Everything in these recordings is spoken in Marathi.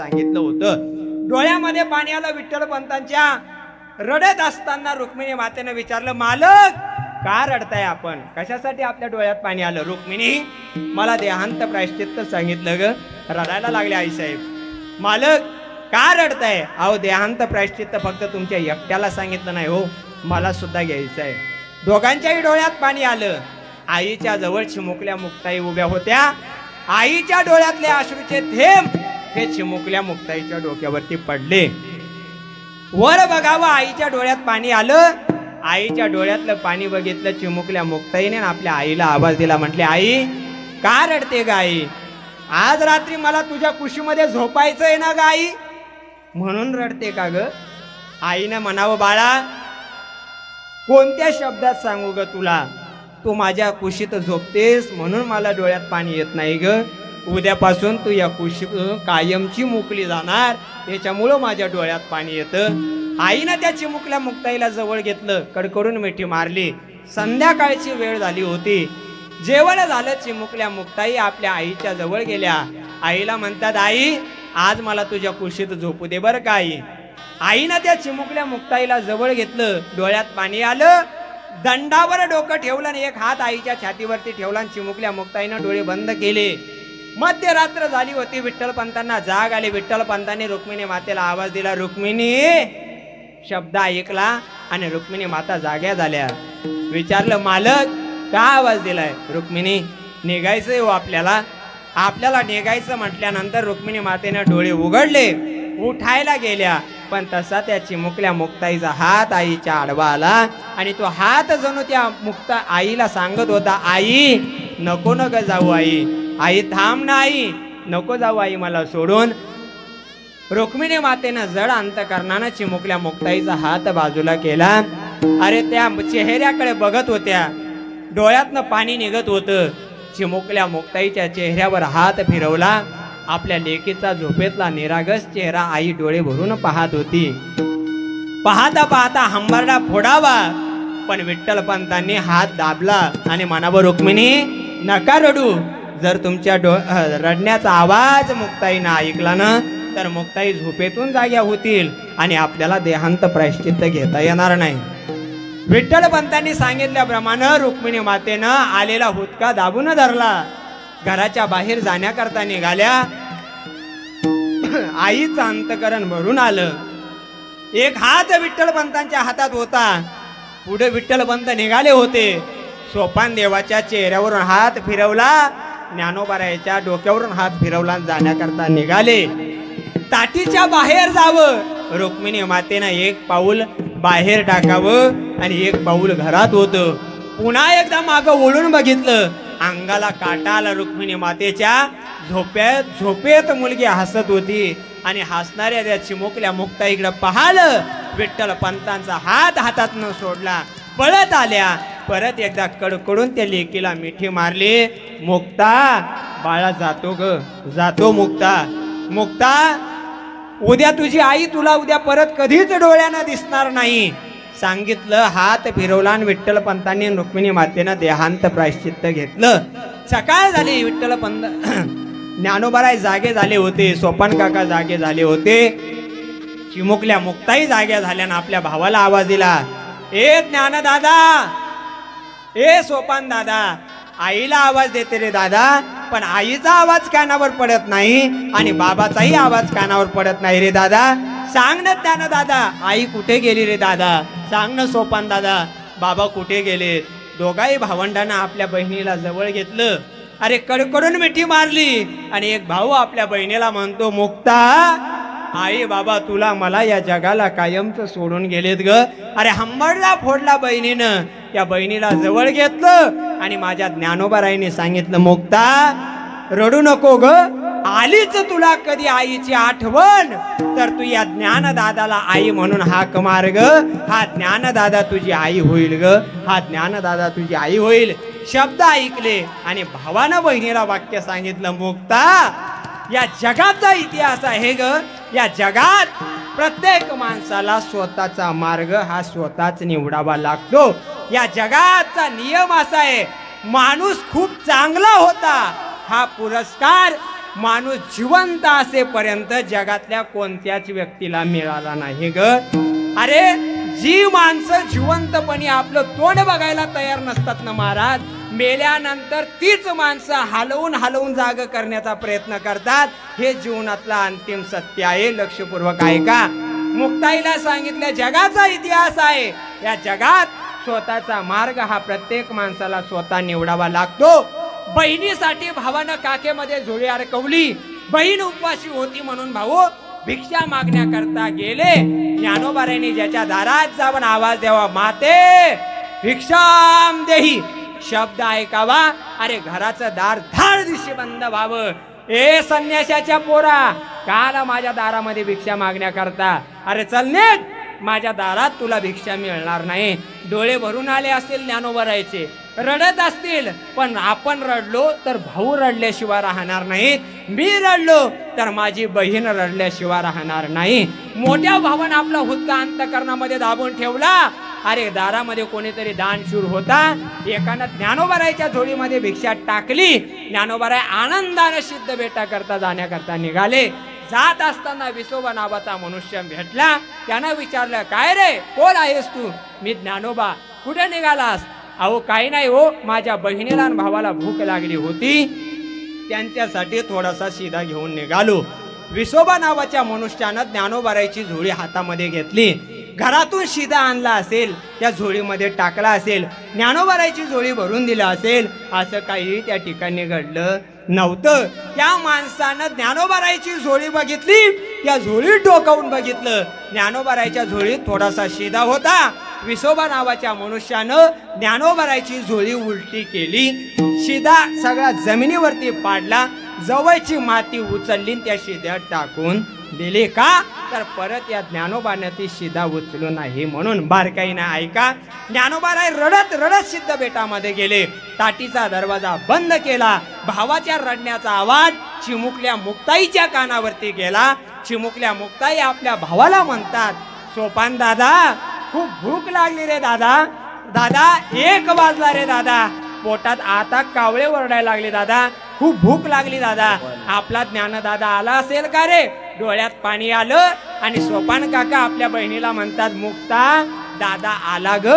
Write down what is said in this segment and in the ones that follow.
सांगितलं होतं. डोळ्यामध्ये पाणी आलं विठ्ठलपंतांच्या. रडत असताना रुक्मिणी मातेनं विचारलं, मालक का रडताय आपण? कशासाठी आपल्या डोळ्यात पाणी आलं? रुक्मिणी, मला देहांत प्रायश्चित्त सांगितलं ग. रडायला लागले आईसाहेब. मालक का रडताय? अहो देहांत प्रायश्चित्त फक्त तुमच्या एकट्याला सांगितलं नाही हो, मला सुद्धा घ्यायचं आहे. दोघांच्याही डोळ्यात पाणी आलं. आईच्या जवळ चिमुकल्या मुक्ताई उभ्या होत्या. आईच्या डोळ्यातले अश्रूचे थेंब हे चिमुकल्या मुक्ताईच्या डोक्यावरती पडले. वर बघावं, आईच्या डोळ्यात पाणी आलं. आईच्या डोळ्यातलं पाणी बघितलं चिमुकल्या मुक्ताईने आपल्या आईला आवाज दिला. म्हटले, आई का रडते ग आई? आज रात्री मला तुझ्या कुशीमध्ये झोपायचंय ना ग आई, म्हणून रडते का ग? आईनं म्हणावं, बाळा कोणत्या शब्दात सांगू ग तुला? तू माझ्या कुशीत झोपतेस म्हणून मला डोळ्यात पाणी येत नाही ग. उद्यापासून तू या कुशीत कायमची मुकली जाणार, त्याच्यामुळं माझ्या डोळ्यात पाणी येतं. आईनं त्या चिमुकल्या मुक्ताईला जवळ घेतलं, कडकडून मिठी मारली. संध्याकाळची वेळ झाली होती. जेवण झालं. चिमुकल्या मुक्ताई आपल्या आईच्या जवळ गेल्या. आईला म्हणतात, आई आज मला तुझ्या कुशीत झोपू दे बरं का आई. आईनं त्या चिमुकल्या मुक्ताईला जवळ घेतलं. डोळ्यात पाणी आलं. दंडावर डोकं ठेवलं आणि एक हात आईच्या छातीवरती ठेवला आणि चिमुकल्या मुक्ताईनं डोळे बंद केले. मध्यरात्र झाली होती. विठ्ठलपंतांना जाग आली. विठ्ठलपंतांनी रुक्मिणी मातेला आवाज दिला. रुक्मिणी शब्द ऐकला आणि रुक्मिणी माता जाग्या झाल्या. विचारलं, मालक का आवाज दिलाय? रुक्मिणी, निघायचंय हो आपल्याला. आपल्याला निघायचं म्हटल्यानंतर रुक्मिणी मातेनं डोळे उघडले, उठायला गेल्या. पण तसा त्या चिमुकल्या मुक्ताईचा हात आईच्या आडवा आला आणि तो हात जणू त्या मुक्ता आईला सांगत होता, आई नको न ग जाऊ आई, आई थांब ना आई, नको जाऊ आई मला सोडून. रुक्मिणी मातेनं जड अंतकरणानं चिमुकल्या मुक्ताईचा हात बाजूला केला. अरे त्या चेहऱ्याकडे बघत होत्या. डोळ्यातनं पाणी निघत होतं. चिमुकल्या मुक्ताईच्या चेहऱ्यावर हात फिरवला. आपल्या लेकीचा झोपेतला निरागस चेहरा आई डोळे भरून पाहत होती. पाहता पाहता हंबरडा फोडावा, पण विठ्ठलपंतांनी हात दाबला आणि म्हणावं, रुक्मिणी नका रडू. जर तुमच्या रडण्याचा आवाज मुक्ताईनं ऐकला ना तर मुक्ताई झोपेतून जाग्या होतील आणि आपल्याला देहांत प्रायश्चित्त घेता येणार नाही. विठ्ठलपंतांनी सांगितल्याप्रमाणे रुक्मिणी मातेनं आलेला हुदका दाबून धरला. घराच्या बाहेर जाण्याकरता निघाल्या. आईचं अंतकरण भरून आलं. एक हात विठ्ठलपंतांच्या हातात होता. पुढे विठ्ठलपंत निघाले होते. सोपान देवाच्या चेहऱ्यावरून हात फिरवला. ज्ञानोबारायाच्या डोक्यावरून हात फिरवला. जाण्याकरता निघाले. ताटीच्या बाहेर जावं. रुक्मिणी मातेनं एक पाऊल बाहेर टाकावं आणि एक पाऊल घरात होतं. पुन्हा एकदा मागं वळून बघितलं. अंगाला काटा आला. रुक्मिणी मातेच्या झोपेत मुलगी हसत होती आणि हसणाऱ्या त्या चिमुकल्या मुक्ताईकडे पाहिलं. विठ्ठलपंतांचा हात हातात न सोडला. पळत आल्या. परत एकदा कडकडून त्या लेकीला मिठी मारली. मुक्ता बाळा जातो ग, जातो मुक्ता. मुक्ता उद्या तुझी आई तुला उद्या परत कधीच डोळ्यानं दिसणार नाही सांगितलं. हात फिरवला आणि विठ्ठलपंतांनी रुक्मिणी मातेनं देहांत प्रायश्चित्त घेतलं. सकाळ झाली. विठ्ठलपंत ज्ञानोबाराय जागे झाले होते. सोपान काका जागे झाले होते. चिमुकल्या मुक्ताई जाग्या झाल्यानं आपल्या भावाला आवाज दिला, ए ज्ञानदादा, ए सोपान दादा. आईला आवाज देते रे दादा, पण आईचा आवाज कानावर पडत नाही आणि बाबाचाही आवाज कानावर पडत नाही रे दादा. सांग ना ज्ञान दादा, आई कुठे गेली रे दादा? सांग ना सोपान दादा, बाबा कुठे गेलेत? दोघाही भावंडांना आपल्या बहिणीला जवळ घेतलं. अरे कडकडून मिठी मारली आणि एक भाऊ आपल्या बहिणीला म्हणतो, मुक्ता आई बाबा तुला मला या जगाला कायमचं सोडून गेलेत ग. अरे हंबडला फोडला बहिणीनं. या बहिणीला जवळ घेतलं आणि माझ्या ज्ञानोबाराईने सांगितलं, मुक्ता रडू नको ग. आलीच तुला कधी आईची आठवण तर तू या ज्ञानदादाला आई म्हणून हाक मार ग. हा ज्ञानदादा तुझी आई होईल ग. हा ज्ञानदादा तुझी आई होईल. शब्द ऐकले आणि भावानं बहिणीला वाक्य सांगितलं, मुक्ता या जगाचा इतिहास आहे ग. या जगात प्रत्येक माणसाला स्वतःचा मार्ग हा स्वतःच निवडावा लागतो. या जगाचा नियम असा आहे, माणूस खूप चांगला होता हा पुरस्कार माणूस जिवंत असेपर्यंत जगातल्या कोणत्याच व्यक्तीला मिळाला नाही ग. अरे जी माणसं जिवंतपणी आपलं तोंड बघायला तयार नसतात ना महाराज, मेल्यानंतर तीच माणसं हलवून हलवून जाग करण्याचा प्रयत्न करतात. हे जीवनातलं अंतिम सत्य आहे. लक्षपूर्वक ऐका. मुक्ताईला सांगितलं जगाचा इतिहास आहे. या जगात स्वतःचा मार्ग हा प्रत्येक माणसाला स्वतः निवडावा लागतो. बहिणीसाठी भावानं काखेमध्ये झोळी अडकवली. बहीण उपवाशी होती म्हणून भाऊ भिक्षा मागण्याकरता गेले. ज्ञानोबारायांनी ज्याच्या दारात जाऊन आवाज द्यावा, माते भिक्षाम देही, शब्द ऐकावा. अरे घराचं दार धाड दिवशी बंद व्हावं. ए संन्याशाच्या पोरा, काल माझ्या दारामध्ये भिक्षा मागण्याकरता, अरे चल नेट, माझ्या दारात तुला भिक्षा मिळणार नाही. डोळे भरून आले असतील ज्ञानोबारायचे, रडत असतील, पण आपण रडलो तर भाऊ रडल्याशिवाय राहणार नाहीत. मी रडलो तर माझी बहीण रडल्याशिवाय राहणार नाही. मोठ्या भावानं आपला हुक्का अंतकरणामध्ये दाबून ठेवला. अरे दारामध्ये कोणीतरी दानशूर होता. एकानं ज्ञानोबारायच्या झोळीमध्ये भिक्षा टाकली. ज्ञानोबाराय आनंदाने सिद्ध बेटा करता जाण्याकरता निघाले. जात असताना विसोबा नावाचा मनुष्य भेटला. त्यानं विचारलं, काय रे, कोण आहेस तू? मी ज्ञानोबा. कुठे निघालास? अहो काही नाही हो, माझ्या बहिणीला आणि भावाला भूक लागली होती, त्यांच्यासाठी थोडासा शिदा घेऊन निघालो. विसोबा नावाच्या मनुष्यानं ज्ञानोबारायची झोळी हातामध्ये घेतली. घरातून शिदा आणला असेल, त्या झोळीमध्ये टाकला असेल, ज्ञानोबारायची झोळी भरून दिला असेल. असं काही त्या ठिकाणी घडलं नव्हतं. त्या माणसानं ज्ञानोबारायची झोळी बघितली, त्या झोळीत डोकावून बघितलं. ज्ञानोबारायच्या झोळीत थोडासा शिदा होता. विसोबा नावाच्या मनुष्यानं ज्ञानोबारायची झोळी उलटी केली. शिदा सगळा जमिनीवरती पाडला. जवळची माती उचलली, त्या शिद्यात टाकून दिली. का तर परत या ज्ञानोबाने ती शिदा उचलू नाही म्हणून. बारकाईने ऐका. ज्ञानोबाराय रडत रडत सिद्ध बेटामध्ये गेले. ताटीचा दरवाजा बंद केला. भावाच्या रडण्याचा आवाज चिमुकल्या मुक्ताईच्या कानावरती गेला. चिमुकल्या मुक्ताई आपल्या भावाला म्हणतात, सोपान दादा, खूप भूक लागली रे दादा. दादा 1 वाजला रे दादा. पोटात आता कावळे ओरडायला लागले दादा. खूप भूक लागली दादा. आपला ज्ञानदादा आला असेल का रे? डोळ्यात पाणी आलं. आणि सोपान काका आपल्या बहिणीला म्हणतात, मुक्ता दादा आला ग,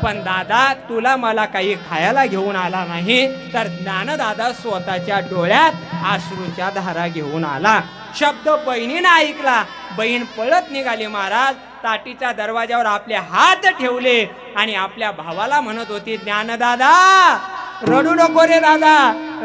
पण दादा तुला मला काही खायला घेऊन आला नाही. तर ज्ञानदादा स्वतःच्या डोळ्यात अश्रूच्या धारा घेऊन आला. शब्द बहिणीनं ऐकला. बहीण पळत निघाली महाराज. ताटीच्या दरवाजावर आपले हात ठेवले आणि आपल्या भावाला म्हणत होती, ज्ञानदादा रडू नको रे दादा,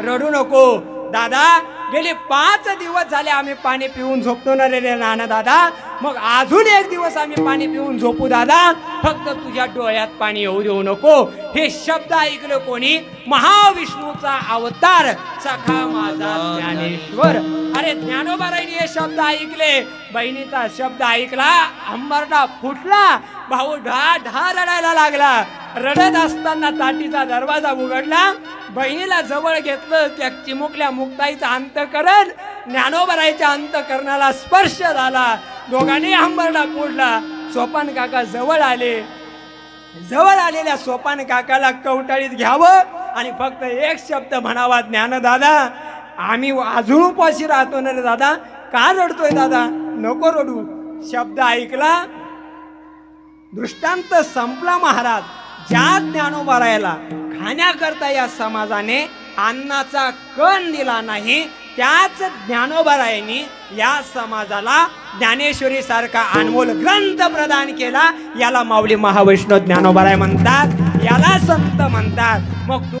रडू नको दादा. गेले 5 दिवस झाले आम्ही पाणी पिऊन झोपतो ना रे नाना दादा. मग अजून 1 दिवस आम्ही पाणी पिऊन झोपू दादा. फक्त तुझ्या डोळ्यात पाणी येऊ देऊ नको. हे शब्द ऐकलं कोणी? महाविष्णूचा अवतार सखा माझा ज्ञानेश्वर. अरे ज्ञानोबारायने हे शब्द ऐकले. बहिणीचा शब्द ऐकला, अंबरडा फुटला. भाऊ ढा ढा रडायला लागला. रडत असताना ताटीचा दरवाजा उघडला. बहिणीला जवळ घेतलं. त्या चिमुकल्या मुक्ताईचा अंतकरण ज्ञानोबारायच्या अंतकरणाला स्पर्श झाला. दोघांनी अंबरडा फोडला. सोपान काका जवळ आले. जवळ आलेल्या सोपान काकाला कवटाळीत घ्यावं आणि फक्त एक शब्द म्हणावा, ज्ञानदादा आम्ही अजून उपाशी राहतो ना रे दादा. का रडतोय दादा? नको रडू. शब्द ऐकला. दृष्टांत संपला महाराज. ज्या ज्ञानोबारायला खाण्याकरता या समाजाने अन्नाचा कण दिला नाही, त्याच ज्ञानोबारायांनी या समाजाला ज्ञानेश्वरी सारखा अनमोल ग्रंथ प्रदान केला. याला माऊली महावैष्णव ज्ञानोबाराय म्हणतात, याला संत म्हणतात. मग